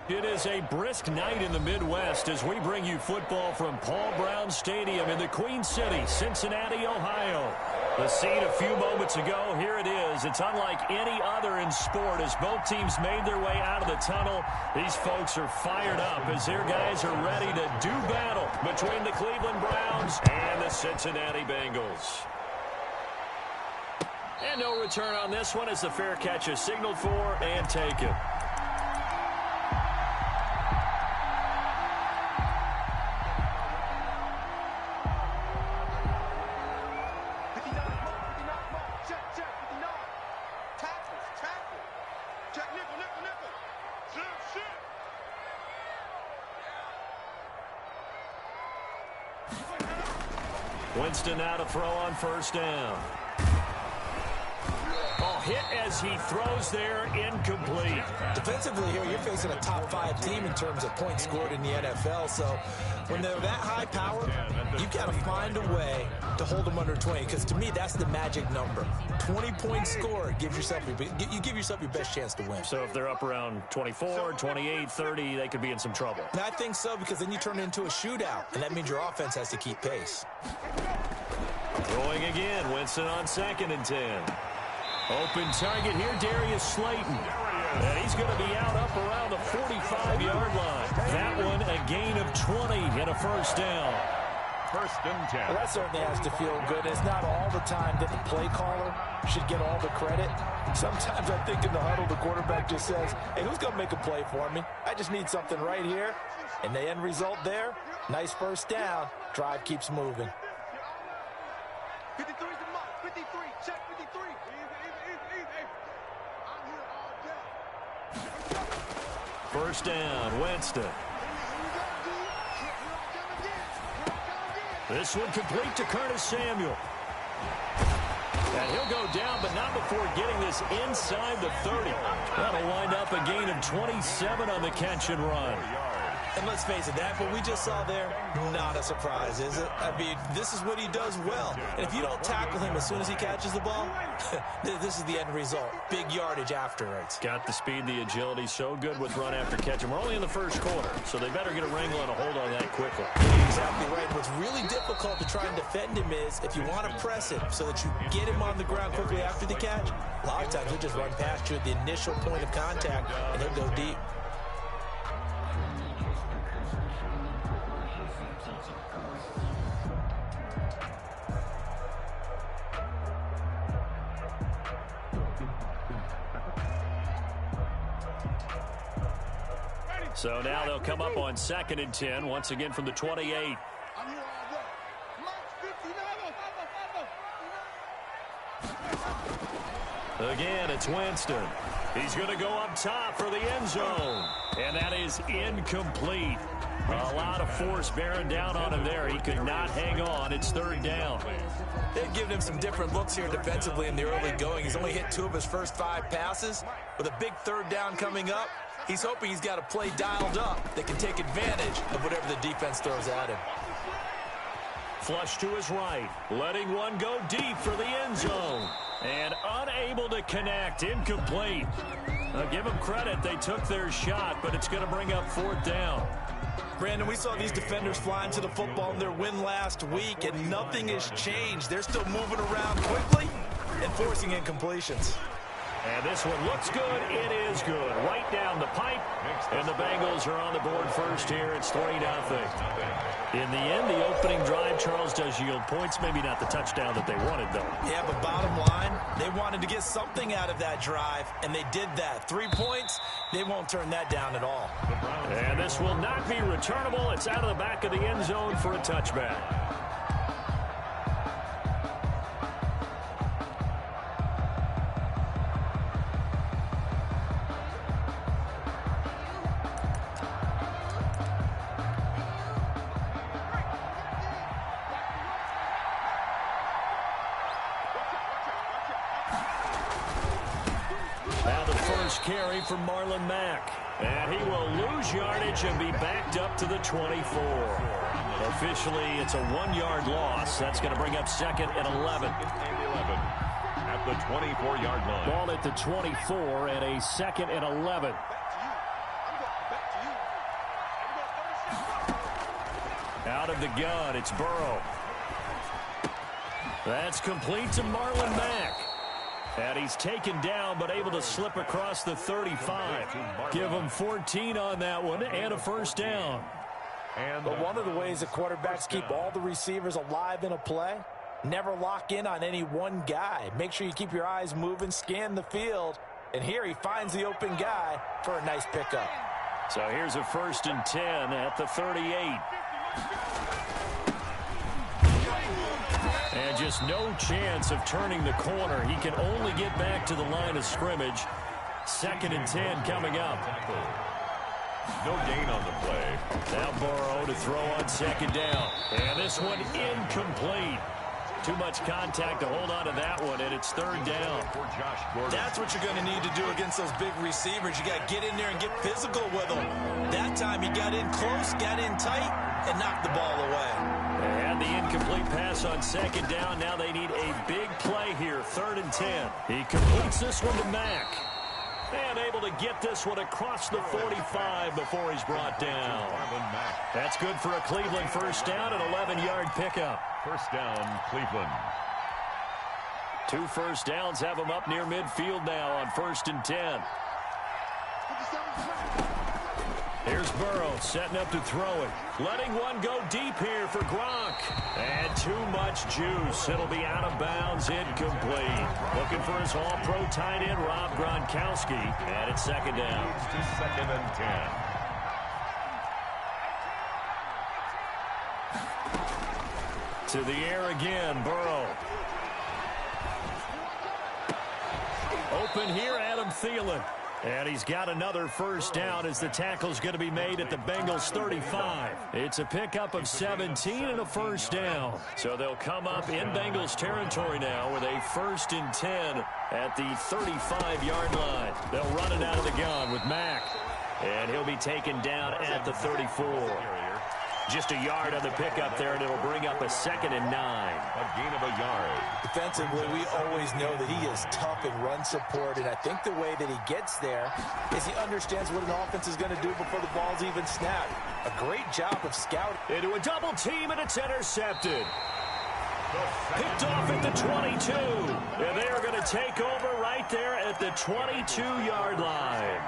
It is a brisk night in the Midwest as we bring you football from Paul Brown Stadium in the Queen City, Cincinnati, Ohio. The scene a few moments ago, here it is. It's unlike any other in sport as both teams made their way out of the tunnel. These folks are fired up as their guys are ready to do battle between the Cleveland Browns and the Cincinnati Bengals. And no return on this one as the fair catch is signaled for and taken. Winston now to throw on first down. Hit as he throws there, incomplete. Defensively here, you're facing a top 5 team in terms of points scored in the NFL. So when they're that high power, you've got to find a way to hold them under 20. Because to me, that's the magic number. 20 points scored gives yourself you give yourself your best chance to win. So if they're up around 24, 28, 30, they could be in some trouble. And I think so, because then you turn it into a shootout, and that means your offense has to keep pace. Throwing again, Winston on 2nd and 10. Open target here, Darius Slayton. And he's going to be out up around the 45-yard line. That one a gain of 20 and a first down. 1st and 10. Well, that certainly has to feel good. It's not all the time that the play caller should get all the credit. Sometimes I think in the huddle, the quarterback just says, hey, who's going to make a play for me? I just need something right here. And the end result there, nice first down. Drive keeps moving. 53 is the mark. 53. Check 53. Easy. I'm here all day. First down, Winston. This one complete to Curtis Samuel. And he'll go down, but not before getting this inside the 30. That'll wind up a gain of 27 on the catch and run. And let's face it, that what we just saw there, not a surprise, is it? I mean, this is what he does well. And if you don't tackle him as soon as he catches the ball, this is the end result. Big yardage afterwards. Got the speed, the agility, so good with run after catch. And we're only in the first quarter, so they better get a wrangle and a hold on that quickly. Exactly right. What's really difficult to try and defend him is if you want to press him so that you get him on the ground quickly after the catch, a lot of times he'll just run past you at the initial point of contact, and he'll go deep. So now they'll come up on 2nd and 10, once again from the 28. Again, it's Winston. He's going to go up top for the end zone. And that is incomplete. A lot of force bearing down on him there. He could not hang on. It's 3rd down. They've given him some different looks here defensively in the early going. He's only hit 2 of his first 5 passes. With a big 3rd down coming up, he's hoping he's got a play dialed up that can take advantage of whatever the defense throws at him. Flush to his right, letting one go deep for the end zone. And unable to connect, incomplete. Now give them credit, they took their shot, but it's going to bring up 4th down. Brandon, we saw these defenders flying to the football in their win last week, and nothing has changed. They're still moving around quickly and forcing incompletions. And this one looks good. It is good. Right down the pipe. And the Bengals are on the board first here. It's 3-0. In the end, the opening drive, Charles, does yield points. Maybe not the touchdown that they wanted, though. Yeah, but bottom line, they wanted to get something out of that drive, and they did that. 3 points, they won't turn that down at all. And this will not be returnable. It's out of the back of the end zone for a touchback. Carry from Marlon Mack. And he will lose yardage and be backed up to the 24. Officially, it's a 1-yard loss. That's going to bring up 2nd and 11. At the 24-yard line. Ball at the 24 and a 2nd and 11. Out of the gun, it's Burrow. That's complete to Marlon Mack. And he's taken down, but able to slip across the 35. Give him 14 on that one and a first down. But one of the ways that quarterbacks keep all the receivers alive in a play, never lock in on any one guy. Make sure you keep your eyes moving, scan the field. And here he finds the open guy for a nice pickup. So here's a 1st and 10 at the 38. And just no chance of turning the corner. He can only get back to the line of scrimmage. 2nd and 10 coming up. No gain on the play. Now Burrow to throw on 2nd down. And this one incomplete. Too much contact to hold on to that one, and it's 3rd down. That's what you're going to need to do against those big receivers. You got to get in there and get physical with them. That time he got in close, got in tight, and knocked the ball away. And the incomplete pass on 2nd down. Now they need a big play here, 3rd and 10. He completes this one to Mack. And able to get this one across the 45 before he's brought down. That's good for a Cleveland first down, an 11-yard pickup. First down, Cleveland. 2 first downs have him up near midfield now on 1st and 10. Here's Burrow setting up to throw it. Letting one go deep here for Gronk. And too much juice. It'll be out of bounds, incomplete. Looking for his all-pro tight end, Rob Gronkowski. And it's 2nd down. To 2nd and 10. To the air again, Burrow. Open here, Adam Thielen. And he's got another first down as the tackle's going to be made at the Bengals 35. It's a pickup of 17 and a first down. So they'll come up in Bengals territory now with a 1st and 10 at the 35-yard line. They'll run it out of the gun with Mack. And he'll be taken down at the 34. Just a yard on the pickup there, and it'll bring up a 2nd and 9. A gain of a yard. Defensively, we always know that he is tough in run support, and I think the way that he gets there is he understands what an offense is going to do before the ball's even snapped. A great job of scouting. Into a double team, and it's intercepted. Picked off at the 22. And they are going to take over right there at the 22-yard line.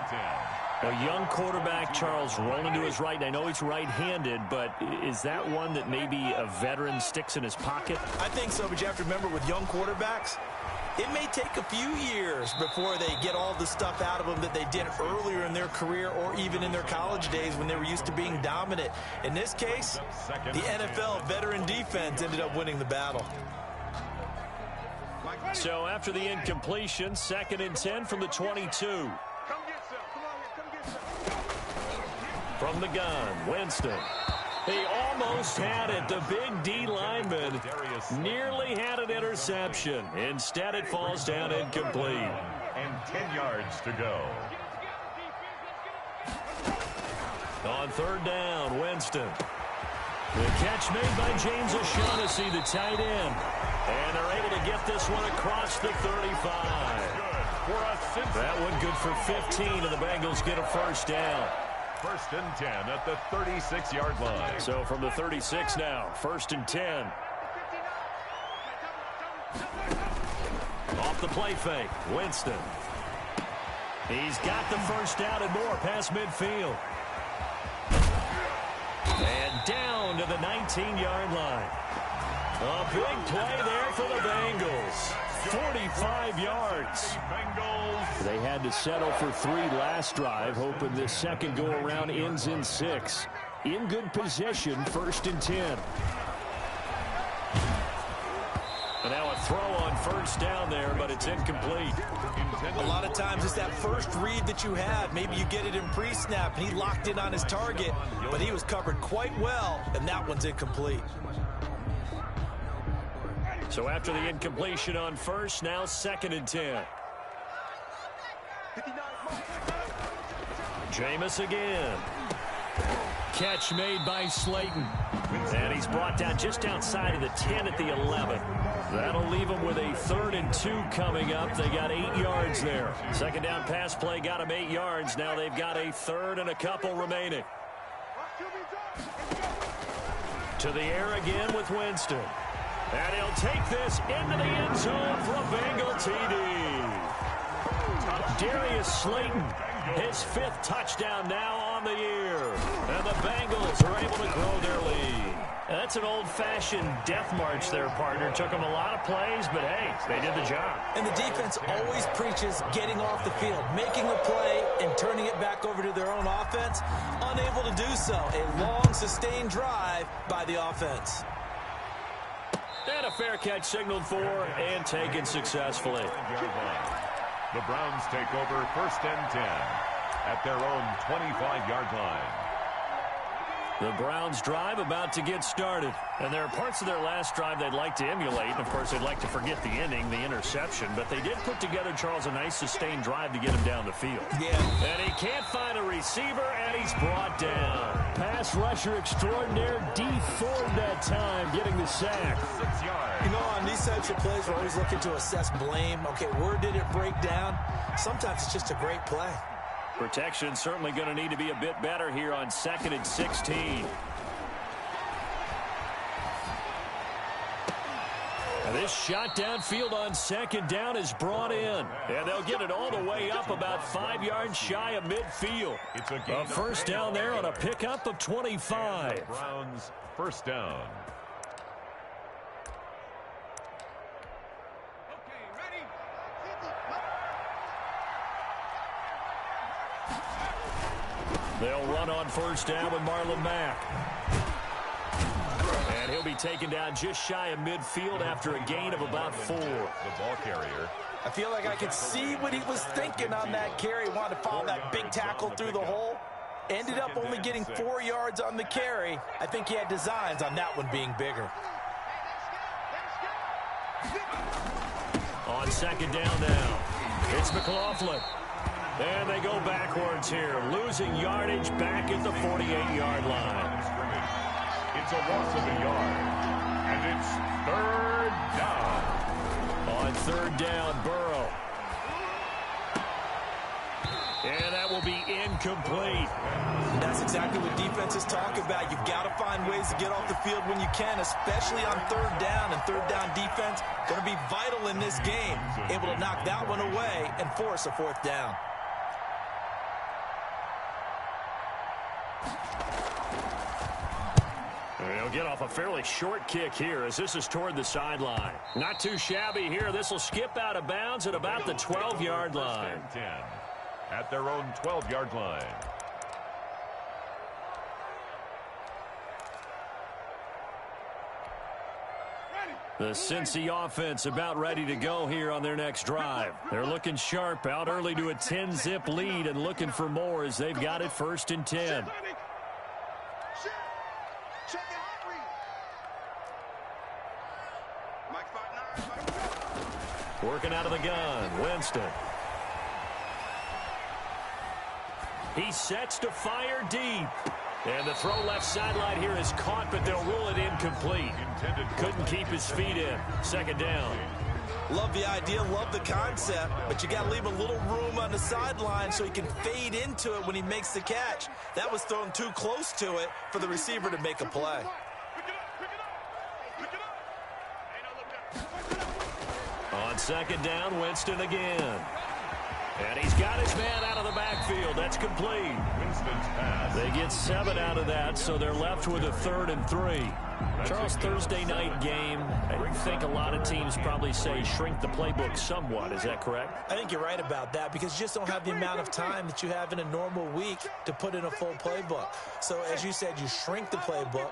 A young quarterback, Charles, rolling to his right. I know he's right-handed, but is that one that maybe a veteran sticks in his pocket? I think so, but you have to remember with young quarterbacks, it may take a few years before they get all the stuff out of them that they did earlier in their career or even in their college days when they were used to being dominant. In this case, the NFL veteran defense ended up winning the battle. So after the incompletion, 2nd and 10 from the 22. From the gun, Winston. He almost had it. The big D lineman nearly had an interception. Instead, it falls down incomplete. And 10 yards to go. On 3rd down, Winston. The catch made by James O'Shaughnessy, the tight end. And they're able to get this one across the 35. That one good for 15, and the Bengals get a first down. 1st and 10 at the 36-yard line. So from the 36 now, 1st and 10. Off the play fake, Winston. He's got the first down and more past midfield. And down to the 19-yard line. A big play there for the Bengals. 45 yards. They had to settle for 3 last drive, hoping this second go-around ends in 6. In good position, 1st and 10. And now a throw on 1st down there, but it's incomplete. A lot of times it's that first read that you have. Maybe you get it in pre-snap, and he locked in on his target, but he was covered quite well, and that one's incomplete. So after the incompletion on 1st, now 2nd and 10. Jameis again. Catch made by Slayton. And he's brought down just outside of the 10 at the 11. That'll leave him with a 3rd and 2 coming up. They got 8 yards there. 2nd down pass play got him 8 yards. Now they've got a 3rd and a couple remaining. To the air again with Winston. And he'll take this into the end zone for a Bengal TD. Darius Slayton, his 5th touchdown now on the year. And the Bengals are able to grow their lead. That's an old-fashioned death march there, partner. Took them a lot of plays, but hey, they did the job. And the defense always preaches getting off the field, making a play, and turning it back over to their own offense. Unable to do so. A long, sustained drive by the offense. And a fair catch signaled for and taken successfully. The Browns take over 1st and 10 at their own 25-yard line. The Browns drive about to get started. And there are parts of their last drive they'd like to emulate. And, of course, they'd like to forget the ending, the interception. But they did put together, Charles, a nice sustained drive to get him down the field. Yeah. And he can't find a receiver, and he's brought down. Pass rusher extraordinaire, D Ford that time, getting the sack. 6 yards. You know, on these types of plays, we're always looking to assess blame. Okay, where did it break down? Sometimes it's just a great play. Protection certainly going to need to be a bit better here on 2nd and 16. And this shot downfield on 2nd down is brought in. And they'll get it all the way up about 5 yards shy of midfield. It's a first down there on a pickup of 25. Browns 1st down. They'll run on 1st down with Marlon Mack. And he'll be taken down just shy of midfield after a gain of about 4. The ball carrier. I feel like I could see what he was thinking on that carry. Wanted to follow that big tackle through the hole. Ended up only getting 4 yards on the carry. I think he had designs on that one being bigger. On 2nd down now, it's McLaughlin. And they go backwards here, losing yardage back at the 48-yard line. It's a loss of a yard. And it's 3rd down. On 3rd down, Burrow. And that will be incomplete. That's exactly what defenses talk about. You've got to find ways to get off the field when you can, especially on 3rd down. And 3rd down defense going to be vital in this game. Able to knock that one away and force a 4th down. They'll get off a fairly short kick here as this is toward the sideline. Not too shabby here. This will skip out of bounds at about the 12-yard line. 10 at their own 12-yard line. The Cincy offense about ready to go here on their next drive. They're looking sharp, out early to a 10-zip lead and looking for more as they've got it 1st and 10. Working out of the gun, Winston. He sets to fire deep. And the throw left sideline here is caught, but they'll rule it incomplete. Couldn't keep his feet in. 2nd down. Love the idea, love the concept, but you got to leave a little room on the sideline so he can fade into it when he makes the catch. That was thrown too close to it for the receiver to make a play. On 2nd down, Winston again. And he's got his man out of the backfield. That's complete. Winston's pass. They get 7 out of that, so they're left with a 3rd and 3. Charles, Thursday night game, I think a lot of teams probably say shrink the playbook somewhat. Is that correct? I think you're right about that because you just don't have the amount of time that you have in a normal week to put in a full playbook. So, as you said, you shrink the playbook.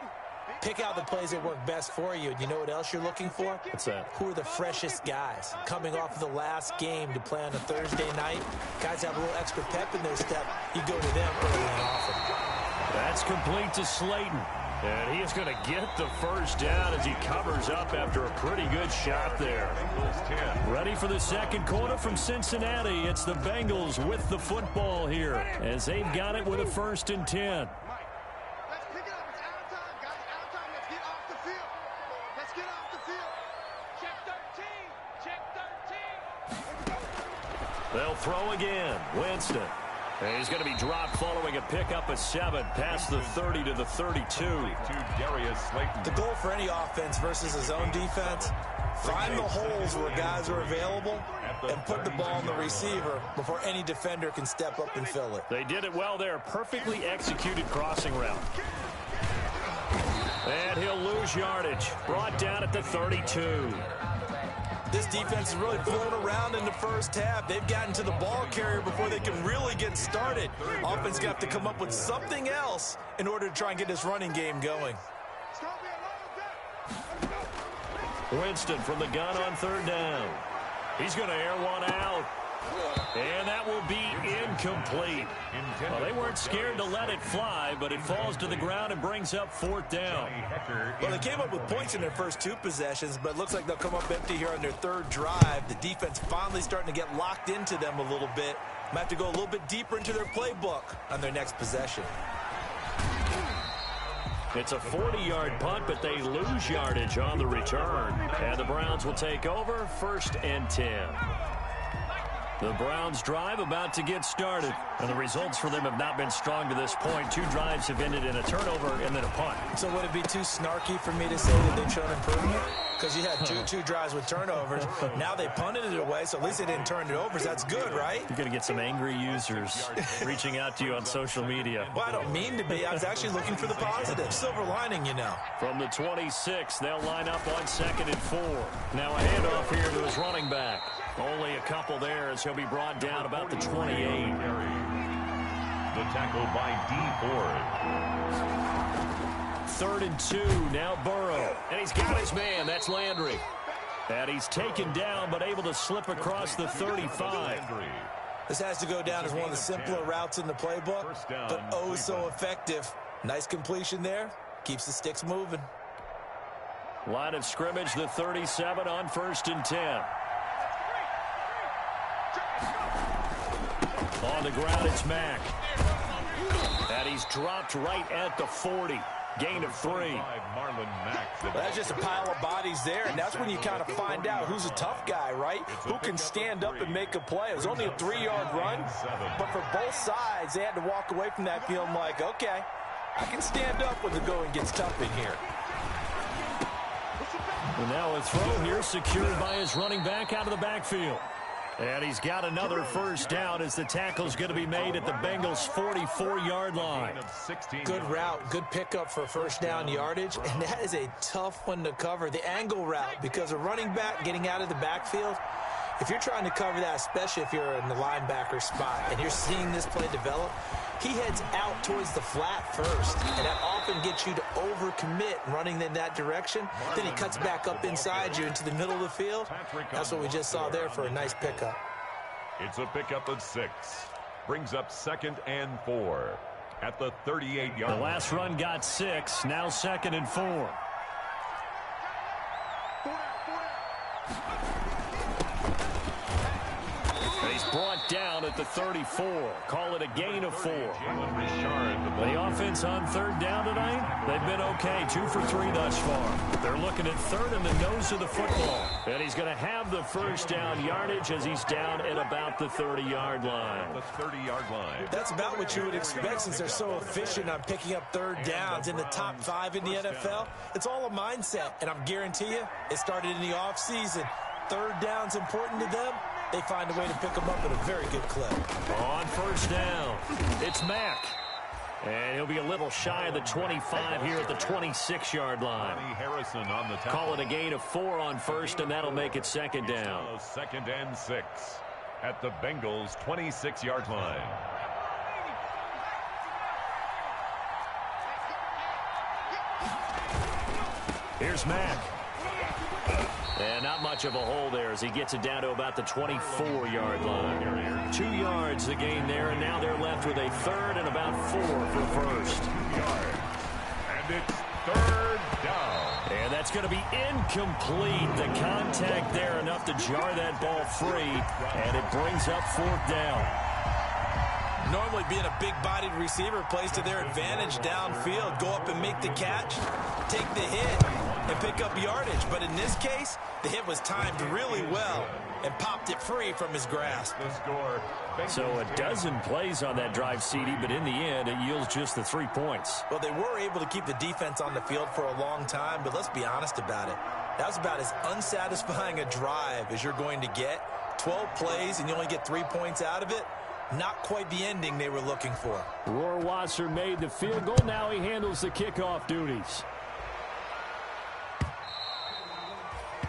Pick out the plays that work best for you. And you know what else you're looking for? What's that? Who are the freshest guys coming off of the last game to play on a Thursday night? Guys have a little extra pep in their step. You go to them early and often. That's complete to Slayton. And he is going to get the 1st down as he covers up after a pretty good shot there. Ready for the 2nd quarter from Cincinnati. It's the Bengals with the football here as they've got it with a 1st and 10. They'll throw again. Winston. And he's going to be dropped following a pickup of 7 past the 30 to the 32. The goal for any offense versus a zone defense, find the holes where guys are available and put the ball in the receiver before any defender can step up and fill it. They did it well there. Perfectly executed crossing route. And he'll lose yardage. Brought down at the 32. This defense has really flown around in the first half. They've gotten to the ball carrier before they can really get started. Offense got to come up with something else in order to try and get this running game going. Winston from the gun on 3rd down. He's going to air one out. And that will be incomplete. Well, they weren't scared to let it fly, but it falls to the ground and brings up 4th down. Well, they came up with points in their first 2 possessions, but it looks like they'll come up empty here on their 3rd drive. The defense finally starting to get locked into them a little bit. Might have to go a little bit deeper into their playbook on their next possession. It's a 40-yard punt, but they lose yardage on the return. And the Browns will take over 1st and 10. The Browns drive about to get started. And the results for them have not been strong to this point. 2 drives have ended in a turnover and then a punt. So would it be too snarky for me to say that they've shown improvement? Because you had two drives with turnovers. Now they punted it away, so at least they didn't turn it over. So that's good, right? You're going to get some angry users reaching out to you on social media. Well, I don't mean to be. I was actually looking for the positive. Silver lining, you know. From the 26, they'll line up on 2nd and 4. Now a handoff here to his running back. Only a couple there as he'll be brought down about the 28. The tackle by D. Ford. 3rd and 2, now Burrow. And he's got his man, that's Landry. And he's taken down, but able to slip across the 35. This has to go down as one of the simpler routes in the playbook, but oh so effective. Nice completion there. Keeps the sticks moving. Line of scrimmage, the 37 on 1st and 10. On the ground, it's Mack. And he's dropped right at the 40. Gain of 3. Well, that's just a pile of bodies there, and that's when you kind of find out who's a tough guy, right? Who can stand up and make a play. It was only a 3-yard run, but for both sides, they had to walk away from that feeling like, okay, I can stand up when the going gets tough in here. And now a throw here secured by his running back out of the backfield. And he's got another 1st down as the tackle's going to be made at the Bengals' 44-yard line. Good route, good pickup for 1st down yardage, and that is a tough one to cover, the angle route, because a running back getting out of the backfield, if you're trying to cover that, especially if you're in the linebacker spot and you're seeing this play develop, he heads out towards the flat first, and that often gets you to overcommit running in that direction. Then he cuts back up inside you into the middle of the field. That's what we just saw there for a nice pickup. It's a pickup of 6. Brings up 2nd and 4 at the 38-yard line. The last run got 6, now 2nd and 4. He's brought down at the 34. Call it a gain of 4. The offense on 3rd down tonight, they've been okay. 2 for 3 thus far. They're looking at 3rd in the nose of the football. And he's going to have the 1st down yardage as he's down at about the 30-yard line. The 30-yard line. That's about what you would expect since they're so efficient on picking up 3rd downs in the top 5 in the NFL. It's all a mindset, and I'm guarantee you it started in the offseason. 3rd down's important to them. They find a way to pick them up at a very good clip. On 1st down, it's Mack. And he'll be a little shy of the 25 here at the 26-yard line. Harrison on the call it a gain of 4 on 1st, and that'll make it 2nd down. 2nd and 6 at the Bengals' 26-yard line. Here's Mack. And not much of a hole there as he gets it down to about the 24-yard line. 2 yards the gain there, and now they're left with a 3rd and about 4 for 1st. And it's 3rd down. And that's going to be incomplete. The contact there enough to jar that ball free, and it brings up 4th down. Normally being a big-bodied receiver plays to their advantage downfield. Go up and make the catch, take the hit, and pick up yardage. But in this case, The hit was timed really well and popped it free from his grasp. The score. So a dozen plays on that drive, CD, but in the end, it yields just the 3 points. Well, they were able to keep the defense on the field for a long time, but let's be honest about it. That was about as unsatisfying a drive as you're going to get. 12 plays and you only get 3 points out of it. Not quite the ending they were looking for. Rohrwasser made the field goal. Now he handles the kickoff duties.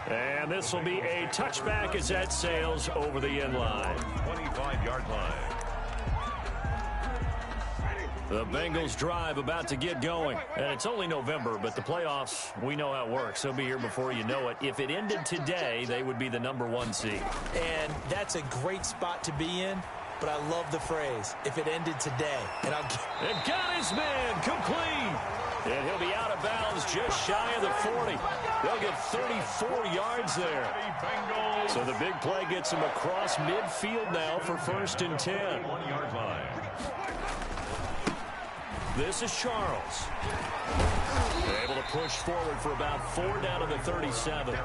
And this will be a touchback as that sails over the end line. 25-yard line. The Bengals drive about to get going. And it's only November, but the playoffs, we know how it works. They'll be here before you know it. If it ended today, they would be the #1 seed. And that's a great spot to be in, but I love the phrase, if it ended today. And They've got his man complete. And he'll be out of bounds just shy of the 40. They'll get 34 yards there. So the big play gets him across midfield now for 1st and 10. 1-yard line. This is Charles. Able to push forward for about 4 down to the 37.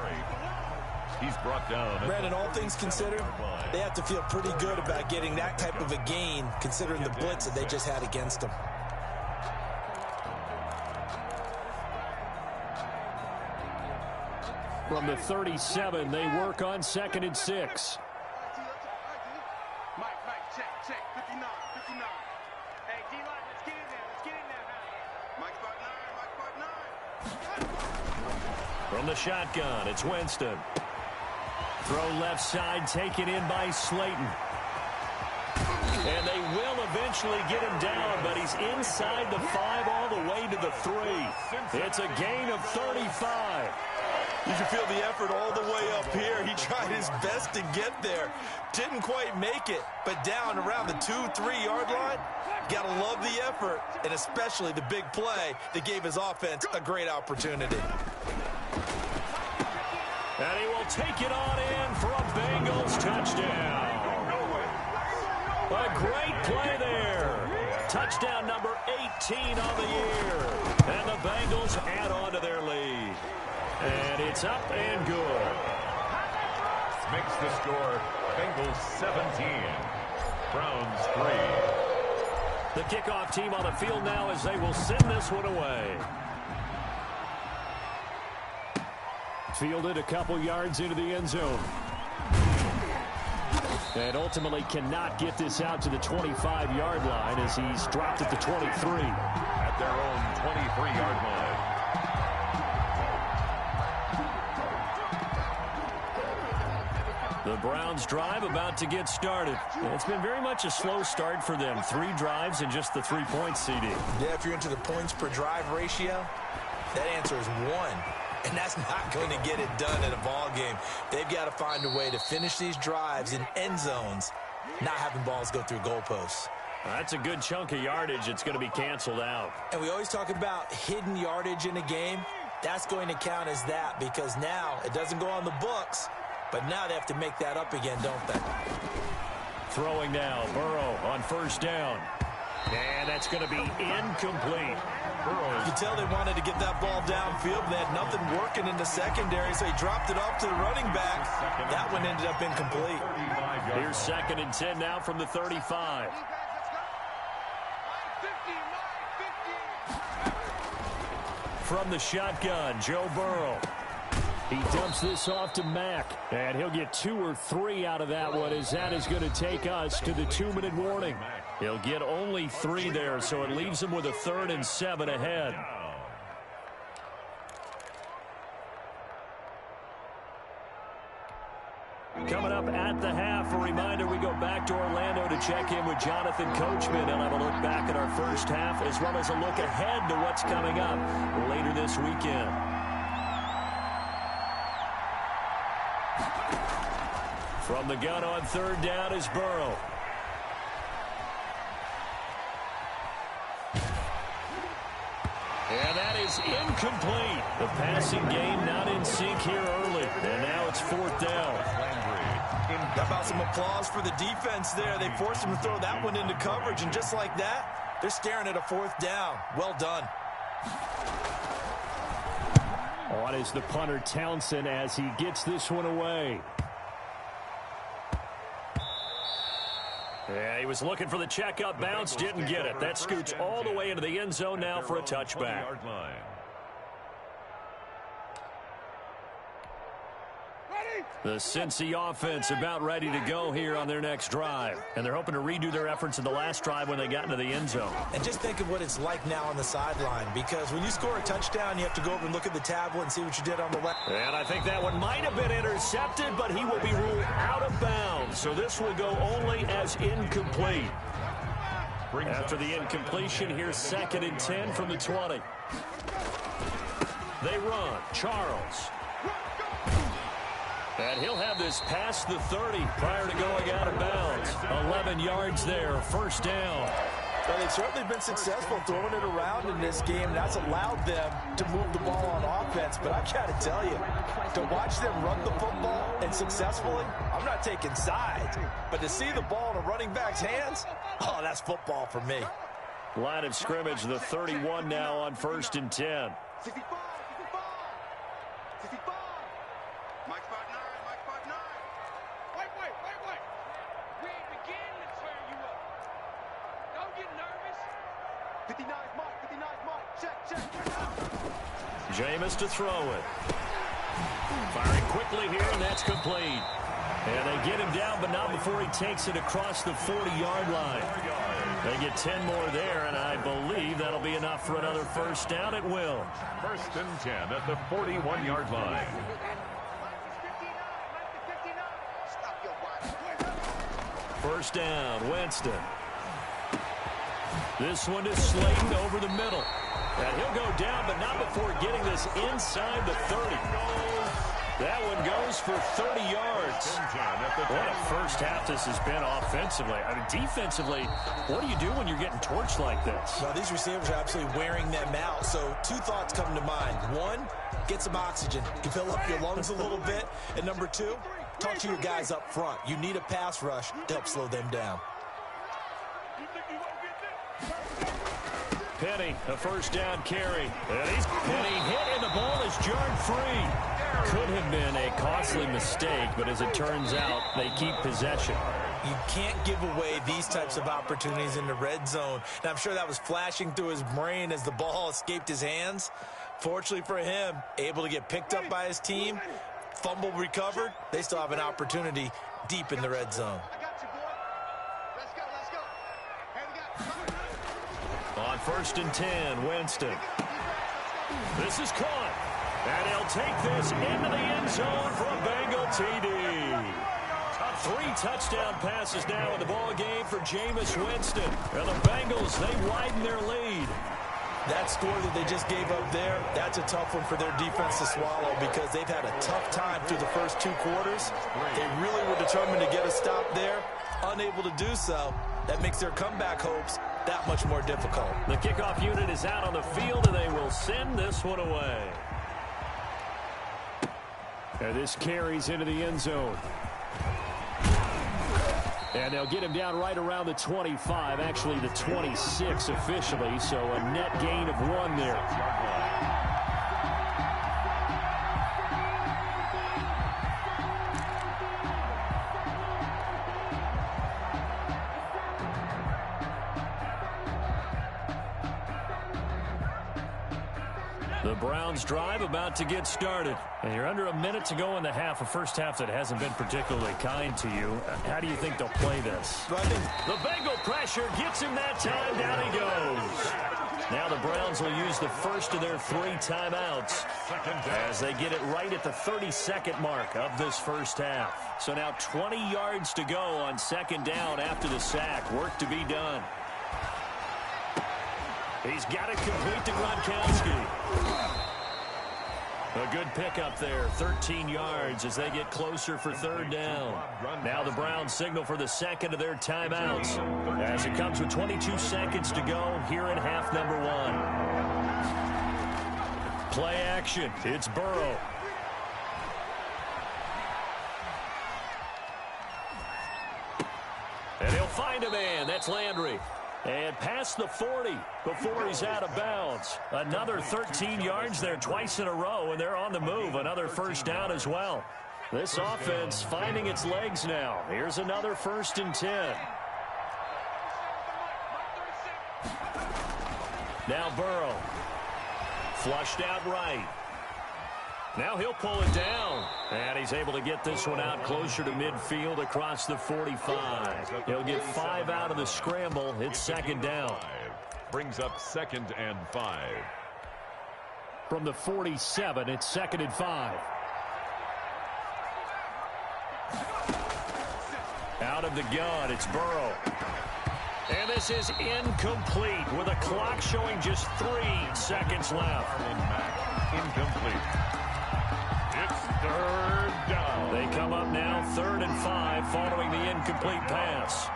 He's brought down. Brandon, all things considered, they have to feel pretty good about getting that type of a gain considering the blitz that they just had against them. From the 37, they work on 2nd and 6. Mike, check, 59. Hey, D-line, let's get in there, Mike's part 9. From the shotgun, it's Winston. Throw left side, taken in by Slayton. And they will eventually get him down, but he's inside the 5 all the way to the 3. It's a gain of 35. You can feel the effort all the way up here. He tried his best to get there. Didn't quite make it, but down around the 2-3 yard line. Got to love the effort, and especially the big play that gave his offense a great opportunity. And he will take it on in for a Bengals touchdown. A great play there. Touchdown number 18 on the year. And the Bengals add on to their lead. And it's up and good. Makes the score Bengals 17. Browns 3. The kickoff team on the field now as they will send this one away. Fielded a couple yards into the end zone. And ultimately cannot get this out to the 25-yard line as he's dropped at the 23. At their own 23-yard line. The Browns drive about to get started. And it's been very much a slow start for them. 3 drives and just the 3 points, CD. Yeah, if you're into the points per drive ratio, that answer is 1. And that's not going to get it done in a ball game. They've got to find a way to finish these drives in end zones, not having balls go through goalposts. That's a good chunk of yardage. It's going to be canceled out. And we always talk about hidden yardage in a game. That's going to count as that because now it doesn't go on the books, but now they have to make that up again, don't they? Throwing now, Burrow on 1st down. And that's going to be incomplete. You can tell they wanted to get that ball downfield, but they had nothing working in the secondary, so he dropped it off to the running back. That one ended up incomplete. Here's 2nd and 10 now from the 35. From the shotgun, Joe Burrow. He dumps this off to Mack, and he'll get 2 or 3 out of that one as that is going to take us to the 2-minute warning. He'll get only 3 there, so it leaves him with a 3rd and 7 ahead. Coming up at the half, a reminder we go back to Orlando to check in with Jonathan Coachman and have a look back at our first half as well as a look ahead to what's coming up later this weekend. From the gun on 3rd down is Burrow. And that is incomplete. The passing game not in sync here early. And now it's 4th down. How about some applause for the defense there? They forced him to throw that one into coverage, and just like that, they're staring at a 4th down. Well done. On is the punter Townsend as he gets this one away. Yeah, he was looking for the checkup bounce, didn't get it. That scoots all the way into the end zone now for a touchback. The Cincy offense about ready to go here on their next drive. And they're hoping to redo their efforts in the last drive when they got into the end zone. And just think of what it's like now on the sideline, because when you score a touchdown, you have to go over and look at the tablet and see what you did on the left. And I think that one might have been intercepted, but he will be ruled out of bounds. So this will go only as incomplete. After the incompletion, here's 2nd and 10 from the 20. They run. Charles. And he'll have this past the 30 prior to going out of bounds. 11 yards there, first down. Well, they've certainly been successful throwing it around in this game. That's allowed them to move the ball on offense. But I've got to tell you, to watch them run the football and successfully, I'm not taking sides. But to see the ball in a running back's hands, oh, that's football for me. Line of scrimmage, the 31 now on 1st and 10. 65. Mike spot 9. Wait. We ain't beginning to turn you up. Don't get nervous. 59 Mike. Check. Jameis to throw it. Firing quickly here, and that's complete. And they get him down, but not before he takes it across the 40-yard line. They get 10 more there, and I believe that'll be enough for another first down. It will. 1st and 10 at the 41-yard line. First down, Winston. This one is Slayton over the middle. And he'll go down, but not before getting this inside the 30. That one goes for 30 yards. What a first half this has been offensively. I mean, defensively, what do you do when you're getting torched like this? Well, these receivers are absolutely wearing them out. So 2 thoughts come to mind. 1, get some oxygen. You fill up your lungs a little bit. And number 2, talk to your guys up front. You need a pass rush to help slow them down. Penny, a first down carry. Penny hit, and the ball is jarred free. Could have been a costly mistake, but as it turns out, they keep possession. You can't give away these types of opportunities in the red zone. Now, I'm sure that was flashing through his brain as the ball escaped his hands. Fortunately for him, able to get picked up by his team, fumble recovered. They still have an opportunity deep in the red zone. On 1st and 10, Winston. This is caught. And he'll take this into the end zone for a Bengal TD. 3 touchdown passes now in the ball game for Jameis Winston. And the Bengals, they widen their lead. That score that they just gave up there, that's a tough one for their defense to swallow because they've had a tough time through the first 2 quarters. They really were determined to get a stop there. Unable to do so. That makes their comeback hopes that much more difficult. The kickoff unit is out on the field, and they will send this one away. And this carries into the end zone. And they'll get him down right around the 25, actually the 26 officially, so a net gain of 1 there. The Browns drive about to get started. And you're under a minute to go in the half, a first half that hasn't been particularly kind to you. How do you think they'll play this? Well, I think the Bengal pressure gets him that time. Down he goes. Now the Browns will use the first of their 3 timeouts as they get it right at the 32nd mark of this first half. So now 20 yards to go on 2nd down after the sack. Work to be done. He's got it complete to Gronkowski. A good pickup there, 13 yards as they get closer for 3rd down. Now the Browns signal for the 2nd of their timeouts as it comes with 22 seconds to go here in half number 1. Play action. It's Burrow. And he'll find a man. That's Landry. And past the 40 before he's out of bounds. Another 13 yards there twice in a row, and they're on the move. Another first down as well. This offense finding its legs now. Here's another 1st and 10. Now Burrow. Flushed out right. Now he'll pull it down. And he's able to get this one out closer to midfield across the 45. He'll get 5 out of the scramble. It's 2nd down. Brings up 2nd and 5. From the 47, it's 2nd and 5. Out of the gun, it's Burrow. And this is incomplete with a clock showing just 3 seconds left. Incomplete. It's 3rd down. They come up now 3rd and 5 following the incomplete pass.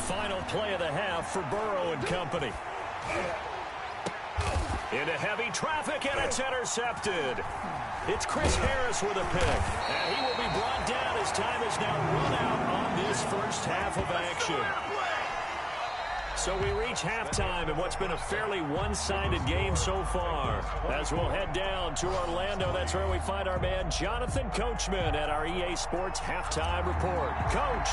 Final play of the half for Burrow and company. Into heavy traffic, and it's intercepted. It's Chris Harris with a pick. And he will be brought down as time is now run out on this first half of action. So we reach halftime in what's been a fairly one-sided game so far. As we'll head down to Orlando, that's where we find our man Jonathan Coachman at our EA Sports Halftime Report. Coach!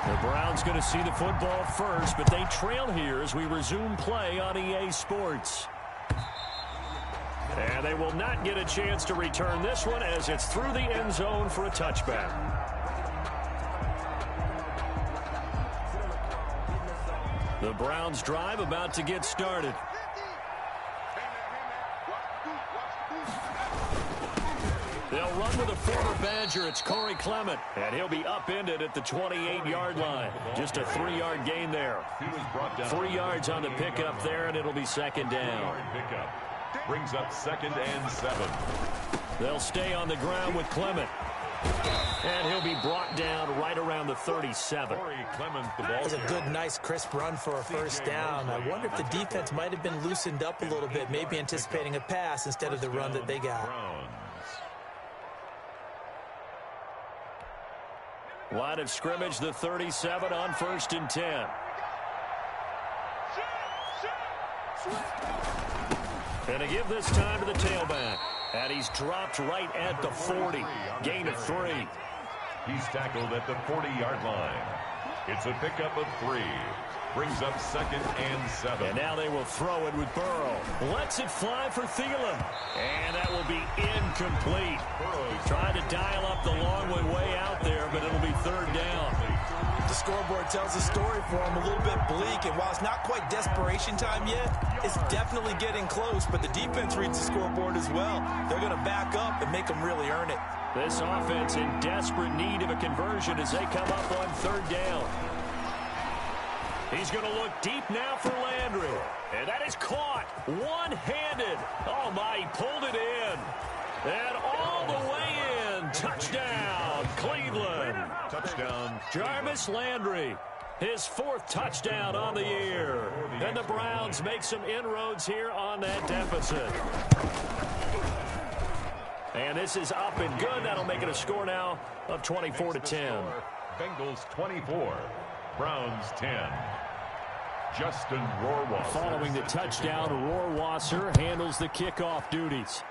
The Browns going to see the football first, but they trail here as we resume play on EA Sports. And they will not get a chance to return this one as it's through the end zone for a touchback. The Browns drive about to get started. They'll run with a former Badger. It's Corey Clement, and he'll be upended at the 28-yard line. Just a 3-yard gain there. 3 yards on the pickup there, and it'll be 2nd down. Brings up 2nd and 7. They'll stay on the ground with Clement. And he'll be brought down right around the 37. That was a good, nice, crisp run for a 1st down. I wonder if the defense might have been loosened up a little bit, maybe anticipating a pass instead of the run that they got. Line of scrimmage, the 37 on 1st and 10. And to give this time to the tailback. And he's dropped right at the 40. Gain of 3. He's tackled at the 40-yard line. It's a pickup of 3. Brings up 2nd and 7. And now they will throw it with Burrow. Lets it fly for Thielen. And that will be incomplete. Trying to dial up the long way out there, but it'll be 3rd down. The scoreboard tells a story for him, a little bit bleak, and while it's not quite desperation time yet, it's definitely getting close, but the defense reads the scoreboard as well. They're going to back up and make them really earn it. This offense in desperate need of a conversion as they come up on 3rd down. He's going to look deep now for Landry. And that is caught one-handed. Oh, my, he pulled it in. And all the way in. Touchdown, Cleveland. Touchdown. Jarvis Landry, his 4th touchdown on the year. And the Browns make some inroads here on that deficit. And this is up and good. That'll make it a score now of 24-10. Bengals 24, Browns 10. Justin Rohrwasser. Following the touchdown, Rohrwasser handles the kickoff duties.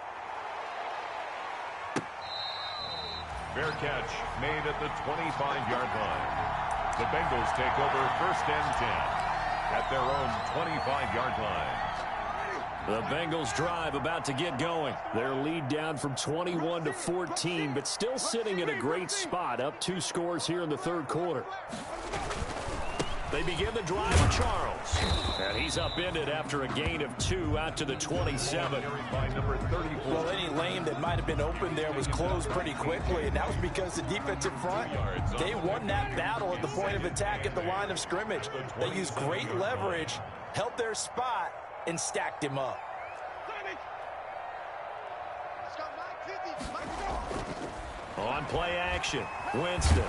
Fair catch made at the 25-yard line. The Bengals take over 1st and 10 at their own 25-yard line. The Bengals drive about to get going. Their lead down from 21 to 14, but still sitting in a great spot, up 2 scores here in the 3rd quarter. They begin the drive with Charles. And he's upended after a gain of 2 out to the 27. Well, any lane that might have been open there was closed pretty quickly, and that was because the defensive front, they won that battle at the point of attack at the line of scrimmage. They used great leverage, held their spot, and stacked him up. On play action, Winston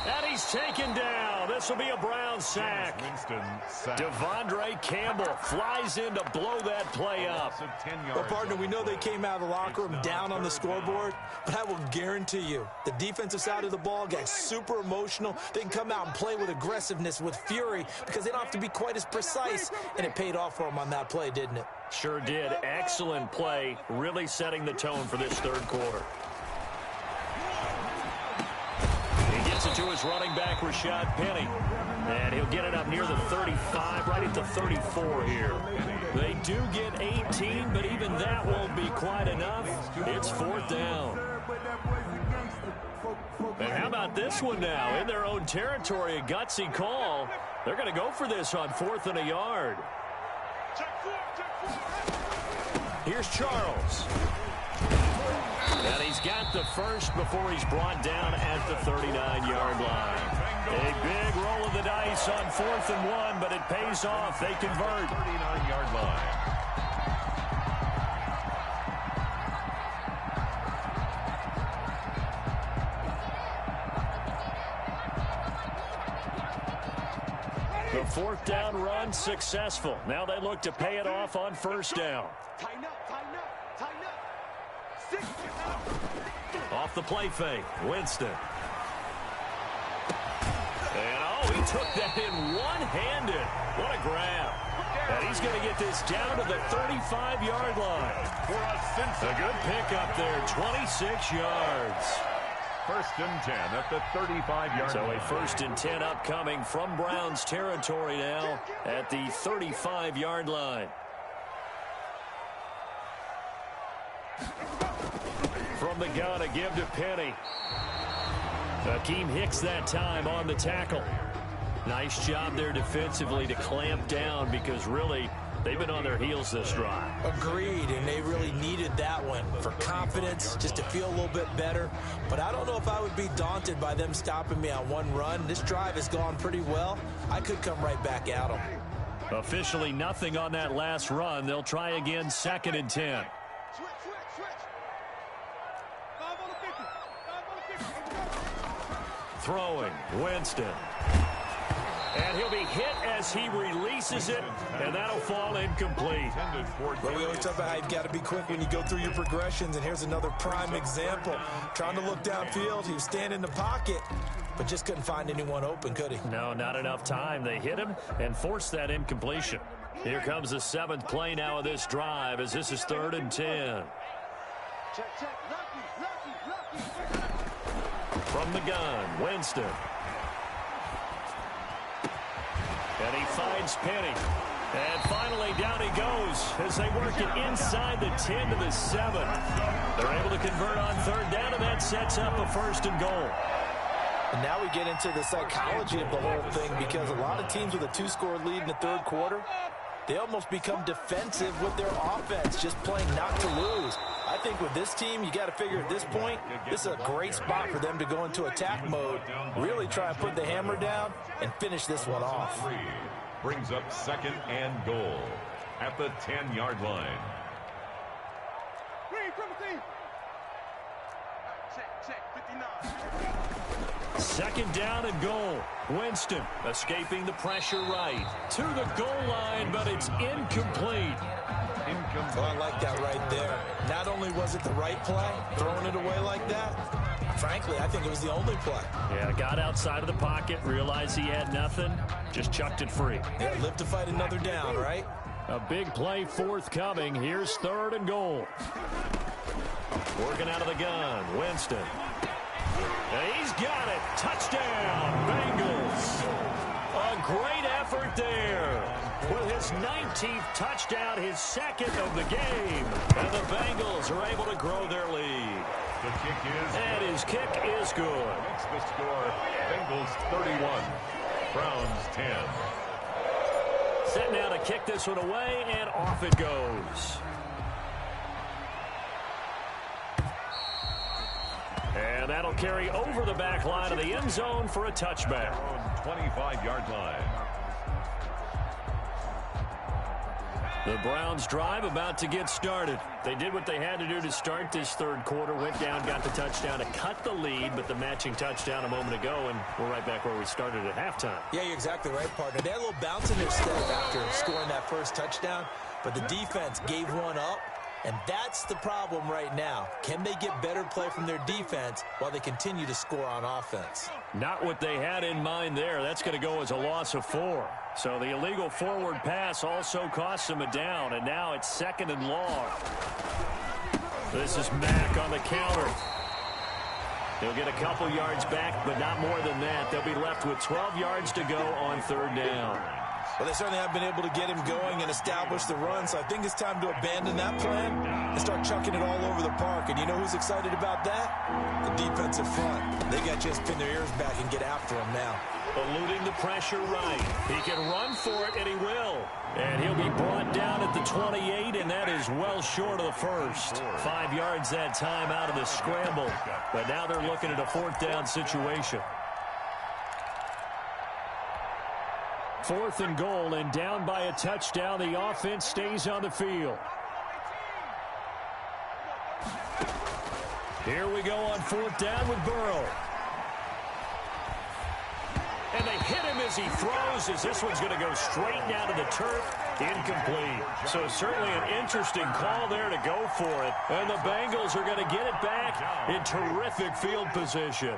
And he's taken down. This will be a Brown sack. Devondre Campbell flies in to blow that play up. Well, partner, we know they came out of the locker room down on the scoreboard, but I will guarantee you the defensive side of the ball got super emotional. They can come out and play with aggressiveness, with fury, because they don't have to be quite as precise, and it paid off for them on that play, didn't it? Sure did. Excellent play, really setting the tone for this third quarter. It to his running back, Rashad Penny. And he'll get it up near the 35, right at the 34 here. They do get 18, but even that won't be quite enough. It's fourth down. And how about this one now? In their own territory, a gutsy call. They're going to go for this on 4th and a yard. Here's Charles. And he's got the first before he's brought down at the 39-yard line. A big roll of the dice on 4th and 1, but it pays off. They convert. 39-yard line. The 4th down run successful. Now they look to pay it off on 1st down. Tighten up, tighten up, tighten up. 6. Off the play fake, Winston. And, oh, he took that in one-handed. What a grab. And he's going to get this down to the 35-yard line. A good pickup there, 26 yards. 1st and 10 at the 35-yard line. So a 1st and 10 upcoming from Browns territory now at the 35-yard line. From the gun, a give to Penny. Akeem Hicks that time on the tackle. Nice job there defensively to clamp down because really they've been on their heels this drive. Agreed, and they really needed that one for confidence, just to feel a little bit better. But I don't know if I would be daunted by them stopping me on one run. This drive has gone pretty well. I could come right back at them. Officially nothing on that last run. They'll try again, 2nd and 10. Switch. 5 on the 50. 5 on the 50. Throwing, Winston. And he'll be hit as he releases it, and that'll fall incomplete. Well, we always talk about how you've got to be quick when you go through your progressions, and here's another prime example. Trying to look downfield, he was standing in the pocket, but just couldn't find anyone open, could he? No, not enough time. They hit him and forced that incompletion. Here comes the 7th play now of this drive as this is 3rd and 10. Check. Lucky. From the gun, Winston. And he finds Penny. And finally down he goes as they work it inside the 10 to the 7. They're able to convert on 3rd down, and that sets up a 1st and goal. And now we get into the psychology of the whole thing, because a lot of teams with a 2-score lead in the 3rd quarter, they almost become defensive with their offense, just playing not to lose. I think with this team, you got to figure at this point, this is a great spot for them to go into attack mode, really try and put the hammer down and finish this one off. Brings up 2nd and goal at the 10-yard line. Green, triple team. Check. 59. 2nd down and goal. Winston escaping the pressure right to the goal line, but it's incomplete. Oh, I like that right there. Not only was it the right play, throwing it away like that, frankly, I think it was the only play. Yeah, got outside of the pocket, realized he had nothing, just chucked it free. Yeah, live to fight another down, right? A big play forthcoming. Here's 3rd and goal. Working out of the gun, Winston. And he's got it. Touchdown, Bengals. A great effort there. With his 19th touchdown, his 2nd of the game. And the Bengals are able to grow their lead. The kick is And his kick is good. Makes the score Bengals 31, Browns 10. Set now to kick this one away, and off it goes. And that'll carry over the back line of the end zone for a touchback. 25-yard line. The Browns drive about to get started. They did what they had to do to start this third quarter. Went down, got the touchdown to cut the lead, but the matching touchdown a moment ago, and we're right back where we started at halftime. Yeah, you're exactly right, partner. They had a little bounce in their step after scoring that first touchdown, but the defense gave one up, and that's the problem right now. Can they get better play from their defense while they continue to score on offense? Not what they had in mind there. That's going to go as a loss of 4. So the illegal forward pass also costs him a down, and now it's 2nd and long. This is Mack on the counter. He'll get a couple yards back, but not more than that. They'll be left with 12 yards to go on 3rd down. Well, they certainly have been able to get him going and establish the run, so I think it's time to abandon that plan and start chucking it all over the park. And you know who's excited about that? The defensive front. They got to just pin their ears back and get after him now. Eluding the pressure right. He can run for it, and he will. And he'll be brought down at the 28, and that is well short of the first. 5 yards that time out of the scramble. But now they're looking at a 4th down situation. 4th and goal, and down by a touchdown. The offense stays on the field. Here we go on 4th down with Burrow. And they hit him as he throws, as this one's going to go straight down to the turf. Incomplete. So certainly an interesting call there to go for it. And the Bengals are going to get it back in terrific field position.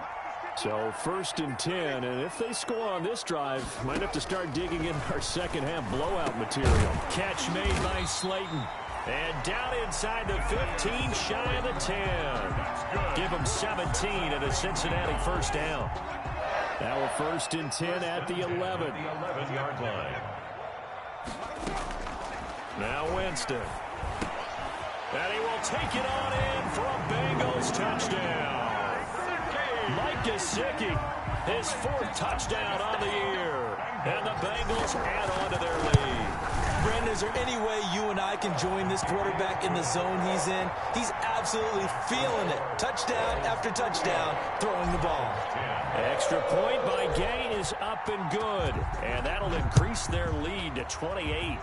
So 1st and 10, and if they score on this drive, might have to start digging in our second half blowout material. Catch made by Slayton. And down inside the 15, shy of the 10. Give them 17 and a Cincinnati 1st down. Now a 1st and 10 at the 11. The 11-yard line. Now Winston. And he will take it on in for a Bengals touchdown. Mike Gesicki, his 4th touchdown on the year. And the Bengals add on to their lead. Brendan, is there any way you and I can join this quarterback in the zone he's in? He's absolutely feeling it. Touchdown after touchdown, throwing the ball. Extra point by Gay is up and good. And that'll increase their lead to 28.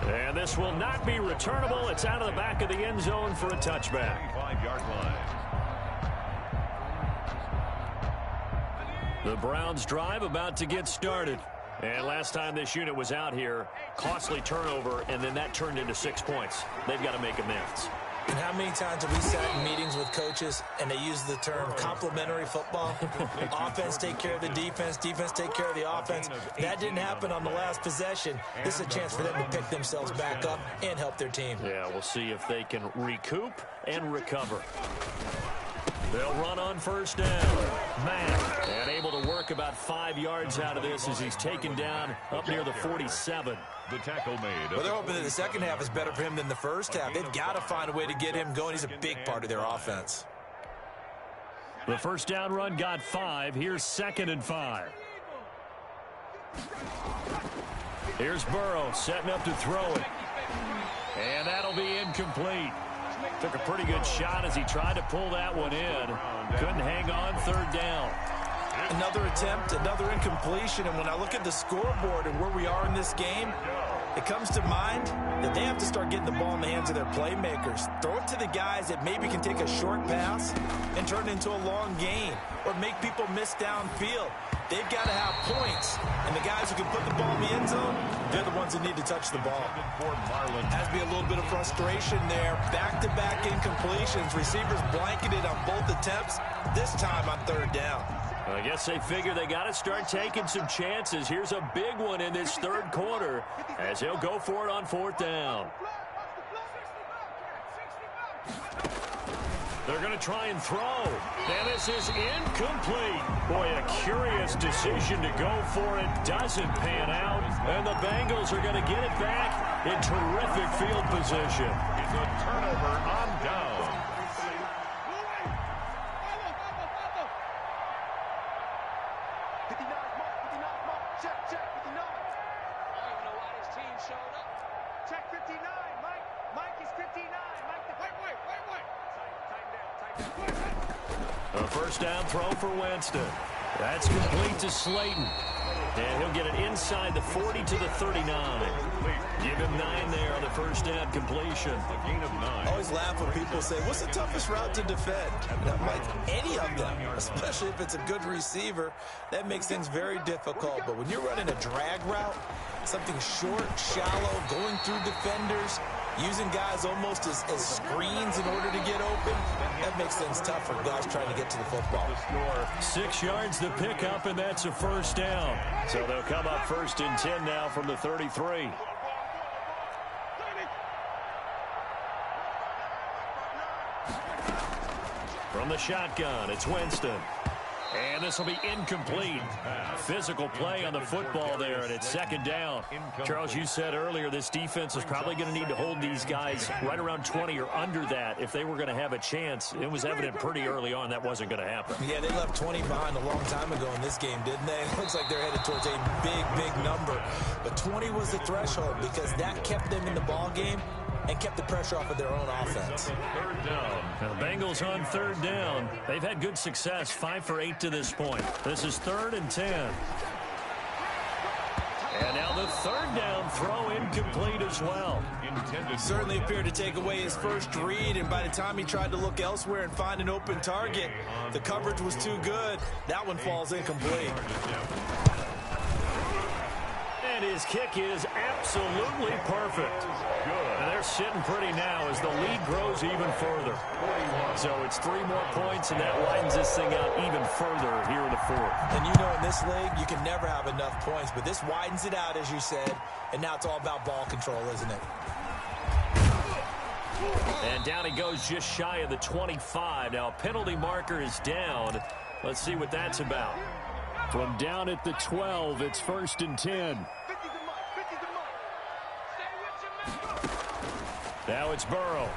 And this will not be returnable. It's out of the back of the end zone for a touchback. 5-yard line. The Browns drive about to get started. And last time this unit was out here, costly turnover, and then that turned into 6 points. They've got to make amends. And how many times have we sat in meetings with coaches and they use the term complementary football? Offense take care of the defense, defense take care of the offense. That didn't happen on the last possession. This is a chance for them to pick themselves back up and help their team. Yeah, we'll see if they can recoup and recover. They'll run on 1st down. Mack, and able to work about 5 yards out of this as he's taken down up near the 47. The tackle made. Well, they're hoping that the second half is better for him than the first half. They've got to find a way to get him going. He's a big part of their offense. The 1st down run got 5. Here's 2nd and 5. Here's Burrow setting up to throw it. And that'll be incomplete. Took a pretty good shot as he tried to pull that one in. Couldn't hang on 3rd down. Another attempt, another incompletion, and when I look at the scoreboard and where we are in this game, it comes to mind that they have to start getting the ball in the hands of their playmakers. Throw it to the guys that maybe can take a short pass and turn it into a long gain or make people miss downfield. They've got to have points, and the guys who can put the ball in the end zone, they're the ones that need to touch the ball. Has to be a little bit of frustration there. Back-to-back incompletions. Receivers blanketed on both attempts, this time on 3rd down. I guess they figure they got to start taking some chances. Here's a big one in this 3rd quarter as he'll go for it on 4th down. They're going to try and throw. And this is incomplete. Boy, a curious decision to go for it. Doesn't pan out. And the Bengals are going to get it back in terrific field position. It's a turnover on down. A 1st down throw for Winston. That's complete to Slayton. And he'll get it inside the 40 to the 39. Give him 9 there on the first down completion. A gain of 9. I always laugh when people say, what's the toughest route to defend? And I'm like, any of them, especially if it's a good receiver. That makes things very difficult. But when you're running a drag route, something short, shallow, going through defenders, using guys almost as screens in order to get open, that makes things tough for guys trying to get to the football. 6 yards to pick up, and that's a first down. So they'll come up 1st and 10 now from the 33. From the shotgun, it's Winston. And this will be incomplete. Physical play on the football there, and it's 2nd down. Charles, you said earlier this defense is probably going to need to hold these guys right around 20 or under that if they were going to have a chance. It was evident pretty early on that wasn't going to happen. Yeah, they left 20 behind a long time ago in this game, didn't they? It looks like they're headed towards a big number. But 20 was the threshold because that kept them in the ball game and kept the pressure off of their own offense. 3rd down. Now the Bengals on 3rd down. They've had good success, 5 for 8 to this point. This is 3rd and 10. And now the 3rd down throw incomplete as well. Certainly appeared to take away his first read, and by the time he tried to look elsewhere and find an open target, the coverage was too good. That one falls incomplete. And his kick is absolutely perfect. And they're sitting pretty now as the lead grows even further. So it's 3 more points, and that widens this thing out even further here in the 4th. And you know in this league, you can never have enough points, but this widens it out, as you said, and now it's all about ball control, isn't it? And down he goes just shy of the 25. Now a penalty marker is down. Let's see what that's about. From down at the 12, it's 1st and 10. Now it's Burrow.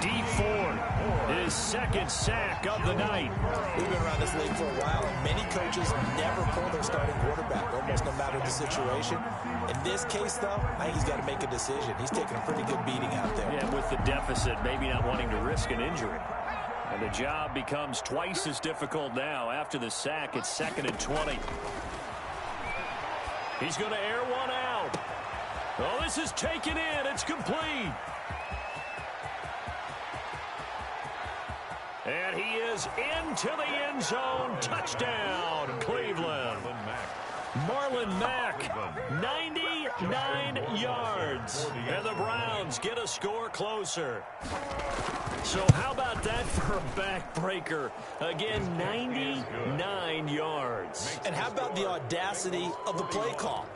D Ford, his 2nd sack of the night. We've been around this league for a while, and many coaches never pull their starting quarterback, almost no matter the situation. In this case, though, I think he's got to make a decision. He's taking a pretty good beating out there. Yeah, with the deficit, maybe not wanting to risk an injury. And the job becomes twice as difficult now. After the sack, it's 2nd and 20. He's going to air one out. Oh, this is taken in. It's complete. And he is into the end zone. Touchdown, Cleveland. Marlon Mack, 99 yards. And the Browns get a score closer. So how about that for a backbreaker? Again, 99 yards. And how about the audacity of the play call?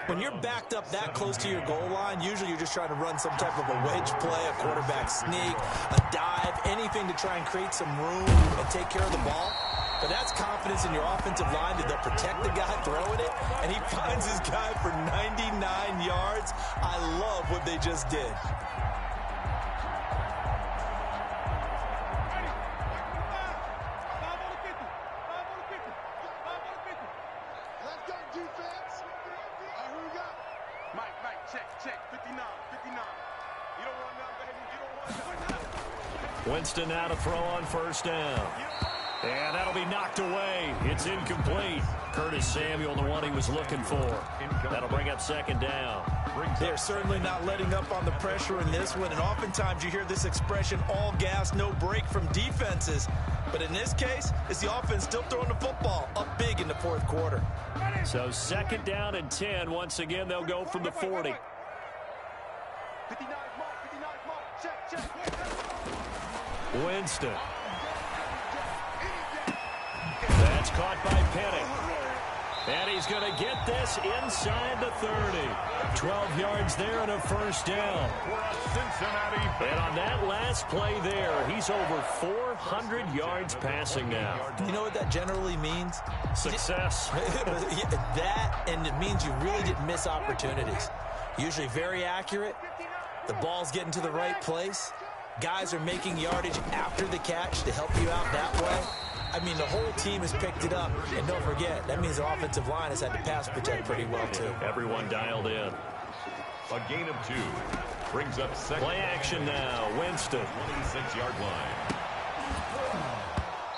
When you're backed up that close to your goal line, usually you're just trying to run some type of a wedge play, a quarterback sneak, a dive, anything to try and create some room and take care of the ball. But that's confidence in your offensive line that they'll protect the guy throwing it, and he finds his guy for 99 yards. I love what they just did. Winston now to throw on 1st down. And that'll be knocked away. It's incomplete. Curtis Samuel, the one he was looking for. That'll bring up 2nd down. They're certainly not letting up on the pressure in this one, and oftentimes you hear this expression, all gas, no break from defenses. But in this case, it's the offense still throwing the football up big in the 4th quarter. So 2nd down and 10. Once again, they'll go from the 40. 59 mark, check. Winston. That's caught by Penny. And he's going to get this inside the 30. 12 yards there and a 1st down. And on that last play there, he's over 400 yards passing now. You know what that generally means? Success. That, and it means you really didn't miss opportunities. Usually very accurate. The ball's getting to the right place. Guys are making yardage after the catch to help you out that way. I mean, the whole team has picked it up. And don't forget, that means the offensive line has had to pass protect pretty well, too. Everyone dialed in. A gain of 2. Brings up 2nd. Play action now. Winston. 26-yard line.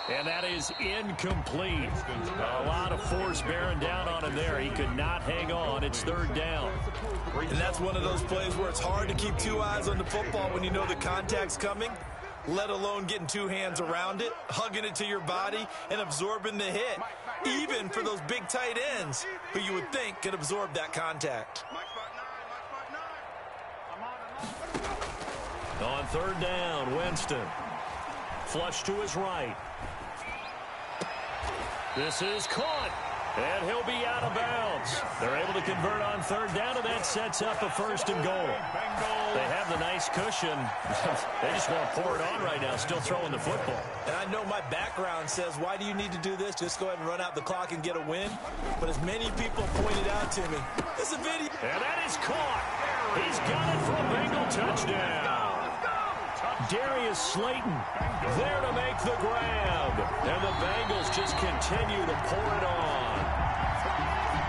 And that is incomplete. A lot of force bearing down on him there. He could not hang on. It's third down. And that's one of those plays where it's hard to keep two eyes on the football when you know the contact's coming, let alone getting two hands around it, hugging it to your body, and absorbing the hit, even for those big tight ends who you would think could absorb that contact. On third down, Winston. Flush to his right. This is caught, and he'll be out of bounds. They're able to convert on third down, and that sets up a first and goal. They have the nice cushion. They just want to pour it on right now, still throwing the football. And I know my background says, why do you need to do this? Just go ahead and run out the clock and get a win. But as many people pointed out to me, this is a video. And that is caught. He's got it for a Bengal touchdown. Darius Slayton there to make the grab. And the Bengals just continue to pour it on.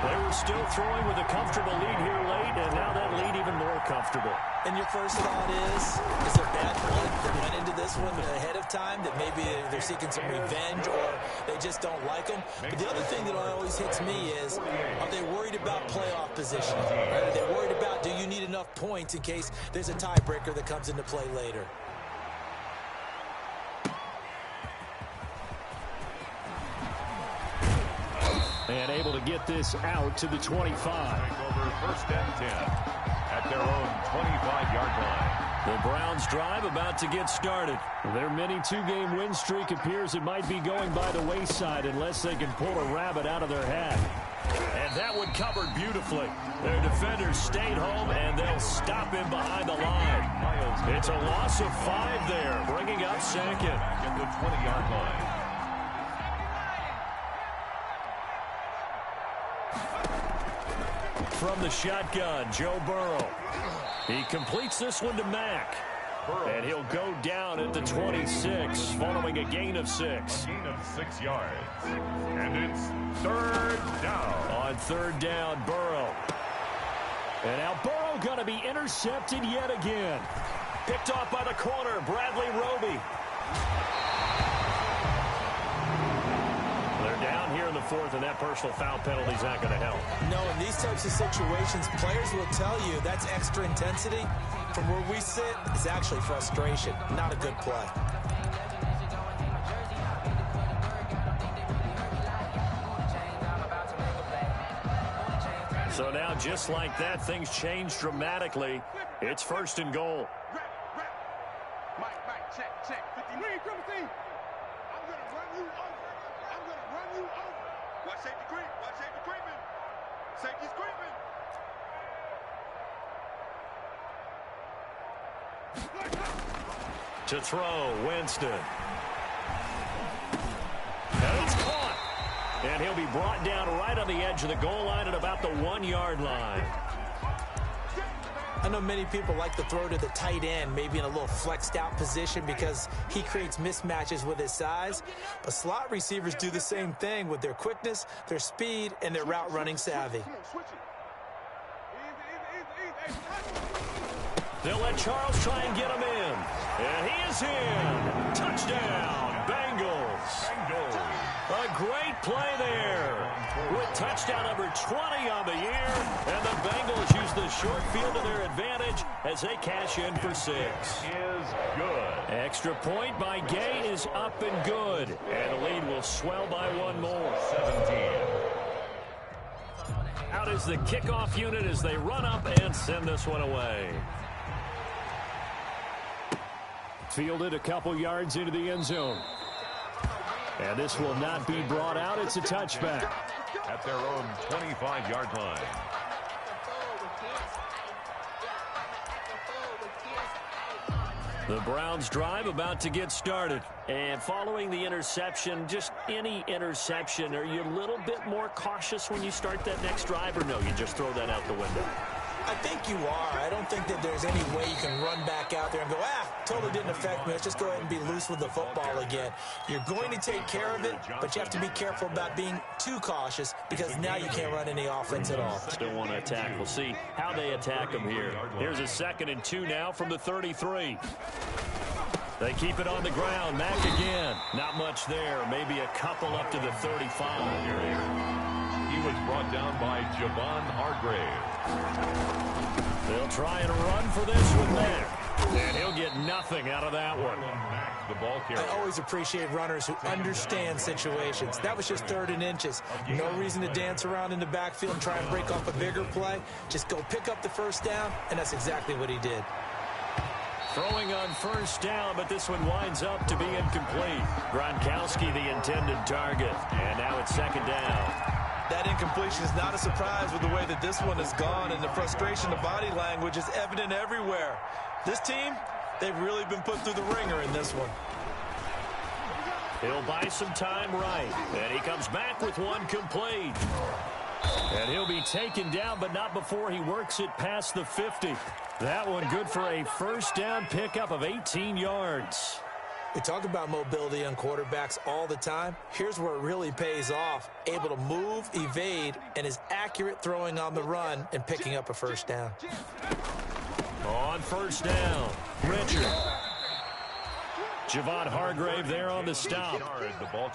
They were still throwing with a comfortable lead here late, and now that lead even more comfortable. And your first thought is there bad blood that went into this one ahead of time, that maybe they're seeking some revenge or they just don't like them? But the other thing that always hits me is, are they worried about playoff position? Right? Are they worried about, do you need enough points in case there's a tiebreaker that comes into play later? And able to get this out to the 25. Over first and 10 at their own 25-yard line. The Browns drive about to get started. Their mini two-game win streak appears it might be going by the wayside unless they can pull a rabbit out of their hat. And that one covered beautifully. Their defenders stayed home, and they'll stop him behind the line. It's a loss of 5 there, bringing up second. At the 20-yard line. From the shotgun, Joe Burrow. He completes this one to Mack. And he'll go down at the 26 following a gain of 6. A gain of 6 yards. And it's third down. On third down, Burrow. And now Burrow going to be intercepted yet again. Picked off by the corner, Bradley Roby. They're down here in the fourth, and that personal foul penalty is not going to help. No, in these types of situations, players will tell you that's extra intensity. From where we sit, it's actually frustration, not a good play. So now, just like that, things change dramatically. It's first and goal. Mike, check. 50. Green, I'm going to run you over. Watch safety creep. Safety's creeping. To throw, Winston. And it's caught. And he'll be brought down right on the edge of the goal line at about the 1-yard line. I know many people like to throw to the tight end, maybe in a little flexed out position because he creates mismatches with his size. But slot receivers do the same thing with their quickness, their speed, and their route running savvy. They'll let Charles try and get him in. And he is in. Touchdown, Bengals. A great play there. With touchdown number 20 on the year. And the Bengals use the short field to their advantage as they cash in for 6. Is good. Extra point by Gay is up and good. And the lead will swell by 1 more. 17. Out is the kickoff unit as they run up and send this one away. Fielded a couple yards into the end zone. And this will not be brought out. It's a touchback. At their own 25-yard line. The Browns drive about to get started. And following the interception, just any interception, are you a little bit more cautious when you start that next drive, or no, you just throw that out the window? I think you are. I don't think that there's any way you can run back out there and go, totally didn't affect me. Let's just go ahead and be loose with the football again. You're going to take care of it, but you have to be careful about being too cautious because now you can't run any offense at all. Still want to attack. We'll see how they attack them here. Here's a 2nd and 2 now from the 33. They keep it on the ground. Mack again. Not much there. Maybe a couple up to the 35. He was brought down by Javon Hargrave. They'll try and run for this with Mack. And he'll get nothing out of that one. The ball carrier. I always appreciate runners who understand situations. That was just 3rd and inches. No reason to dance around in the backfield and try and break off a bigger play. Just go pick up the first down, and that's exactly what he did. Throwing on first down, but this one winds up to be incomplete. Gronkowski, the intended target. And now it's 2nd down. That incompletion is not a surprise with the way that this one has gone, and the frustration of body language is evident everywhere. This team, they've really been put through the ringer in this one. He'll buy some time right, and he comes back with one complete. And he'll be taken down, but not before he works it past the 50. That one good for a first down pickup of 18 yards. We talk about mobility on quarterbacks all the time. Here's where it really pays off. Able to move, evade, and is accurate throwing on the run and picking up a first down. On first down, Richard. Javon Hargrave there on the stop.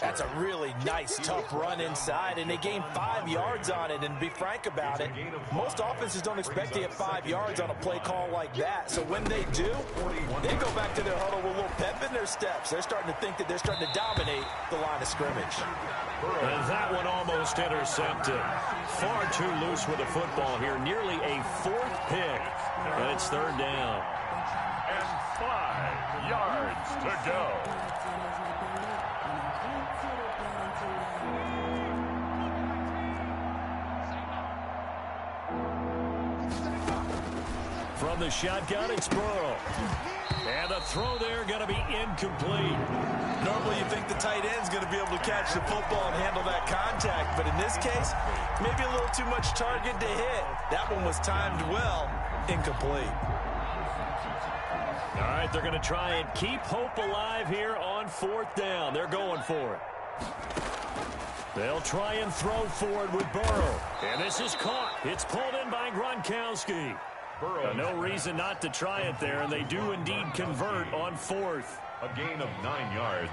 That's a really nice, tough run inside, and they gained 5 yards on it. And to be frank about it, most offenses don't expect to get 5 yards on a play call like that. So when they do, they go back to their huddle with a little pep in their steps. They're starting to think that they're starting to dominate the line of scrimmage. And that one almost intercepted. Far too loose with the football here. Nearly a 4th pick. And it's 3rd down. And 5 yards to go. From the shotgun, it's Burrow. And the throw there going to be incomplete. Normally you think the tight end's going to be able to catch the football and handle that contact, but in this case, maybe a little too much target to hit. That one was timed well, incomplete. All right, they're going to try and keep hope alive here on 4th down. They're going for it. They'll try and throw forward with Burrow. And this is caught. It's pulled in by Gronkowski. No reason not to try it there, and they do indeed convert on 4th. A gain of 9 yards.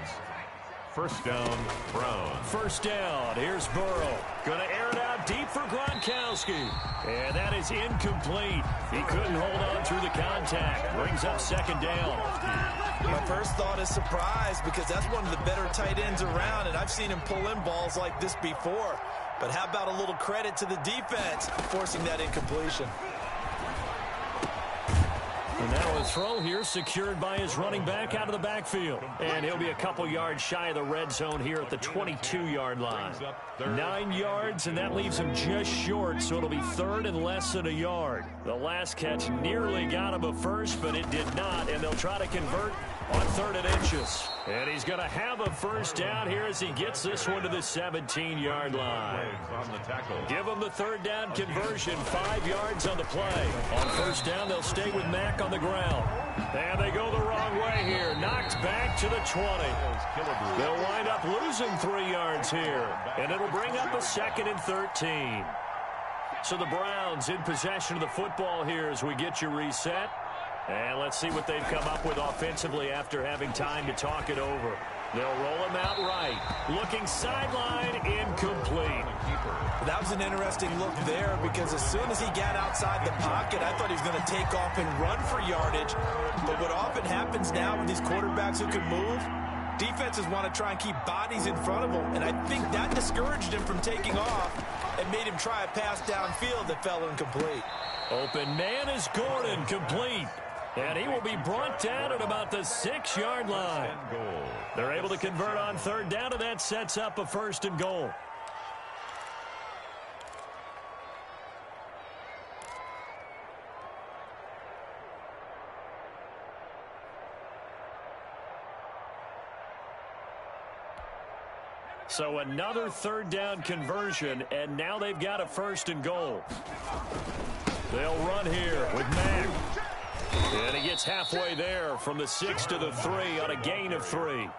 First down, Brown. First down, here's Burrow. Going to air it out deep for Gronkowski. And that is incomplete. He couldn't hold on through the contact. Brings up 2nd down. My first thought is surprise, because that's one of the better tight ends around, and I've seen him pull in balls like this before. But how about a little credit to the defense forcing that incompletion? And now a throw here secured by his running back out of the backfield. And he'll be a couple yards shy of the red zone here at the 22-yard line. 9 yards, and that leaves him just short, so it'll be 3rd and less than a yard. The last catch nearly got him a first, but it did not, and they'll try to convert on 3rd and inches. And he's going to have a first down here as he gets this one to the 17-yard line. Give him the 3rd down conversion, 5 yards on the play. On first down, they'll stay with Mack on the ground. And they go the wrong way here. Knocked back to the 20. They'll wind up losing 3 yards here. And it'll bring up a 2nd and 13. So the Browns in possession of the football here as we get you reset. And let's see what they've come up with offensively after having time to talk it over. They'll roll him out right. Looking sideline, incomplete. That was an interesting look there, because as soon as he got outside the pocket, I thought he was going to take off and run for yardage. But what often happens now with these quarterbacks who can move, defenses want to try and keep bodies in front of them. And I think that discouraged him from taking off and made him try a pass downfield that fell incomplete. Open man is Gordon, complete. And he will be brought down at about the 6-yard line. They're able to convert on 3rd down, and that sets up a 1st and goal. So another 3rd down conversion, and now they've got a 1st and goal. They'll run here with Mack. And he gets halfway there from the 6 to the 3 on a gain of 3.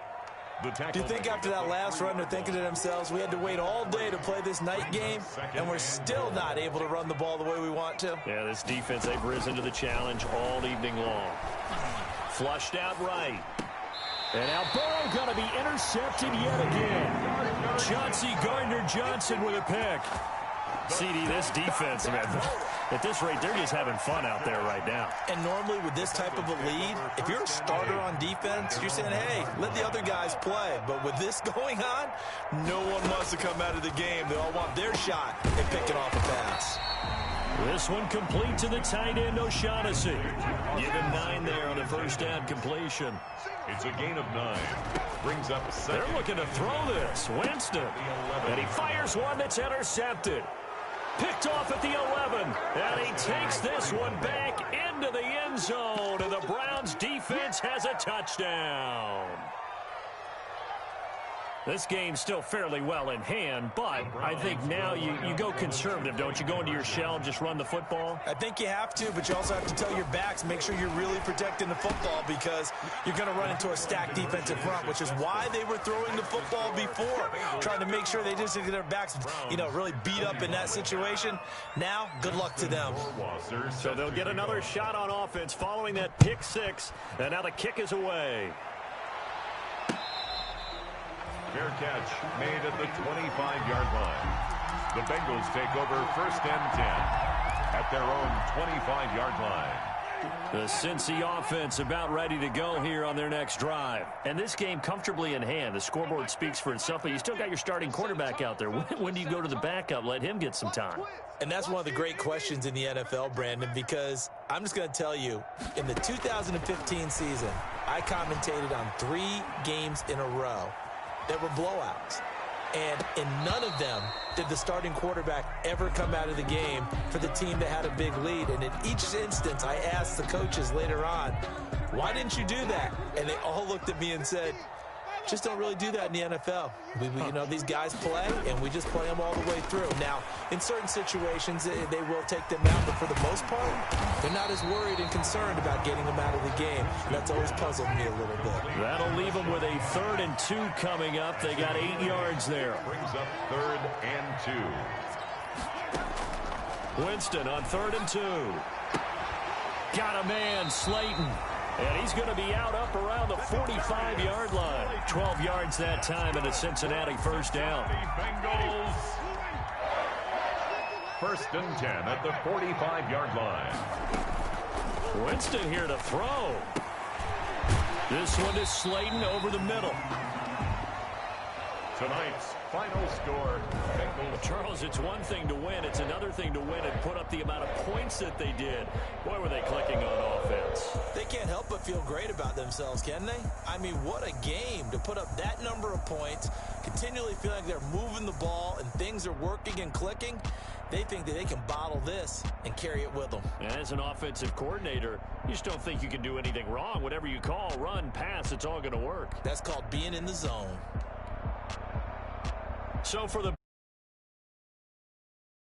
Do you think after that last run they're thinking to themselves, we had to wait all day to play this night game, and we're still not able to run the ball the way we want to? Yeah, this defense, they've risen to the challenge all evening long. Flushed out right. And now Burrow going to be intercepted yet again. Chauncey Gardner-Johnson with a pick. CD, this defense, man, at this rate, they're just having fun out there right now. And normally with this type of a lead, if you're a starter on defense, you're saying, hey, let the other guys play. But with this going on, no one wants to come out of the game. They all want their shot at picking off a pass. This one complete to the tight end, O'Shaughnessy. Give him 9 there on the first down completion. It's a gain of 9. Brings up second. They're looking to throw this. Winston. And he fires one that's intercepted. Picked off at the 11. And he takes this one back into the end zone. And the Browns defense has a touchdown. This game's still fairly well in hand, but I think now you go conservative, don't you? Go into your shell and just run the football? I think you have to, but you also have to tell your backs, make sure you're really protecting the football because you're going to run into a stacked defensive front, which is why they were throwing the football before, trying to make sure they just get their backs, really beat up in that situation. Now, good luck to them. So they'll get another shot on offense following that pick 6, and now the kick is away. Fair catch made at the 25-yard line. The Bengals take over first and 10 at their own 25-yard line. The Cincy offense about ready to go here on their next drive. And this game comfortably in hand. The scoreboard speaks for itself, but you still got your starting quarterback out there. When do you go to the backup? Let him get some time. And that's one of the great questions in the NFL, Brandon, because I'm just going to tell you, in the 2015 season, I commentated on 3 games in a row that were blowouts. And in none of them did the starting quarterback ever come out of the game for the team that had a big lead. And in each instance, I asked the coaches later on, why didn't you do that? And they all looked at me and said, just don't really do that in the NFL. These guys play, and we just play them all the way through. Now, in certain situations, they will take them out, but for the most part, they're not as worried and concerned about getting them out of the game. And that's always puzzled me a little bit. That'll leave them with a 3rd and 2 coming up. They got 8 yards there. Brings up 3rd and 2. Winston on 3rd and 2. Got a man, Slayton. And he's going to be out up around the 45-yard line. 12 yards that time and a Cincinnati first down. Bengals. First and 10 at the 45-yard line. Winston here to throw. This one is Slayton over the middle. Tonight's final score, Bengals. Charles, it's one thing to win. It's another thing to win and put up the amount of points that they did. Boy, were they clicking on offense. They can't help but feel great about themselves, can they? I mean, what a game to put up that number of points, continually feel like they're moving the ball and things are working and clicking. They think that they can bottle this and carry it with them. And as an offensive coordinator, you just don't think you can do anything wrong. Whatever you call, run, pass, it's all going to work. That's called being in the zone. So for the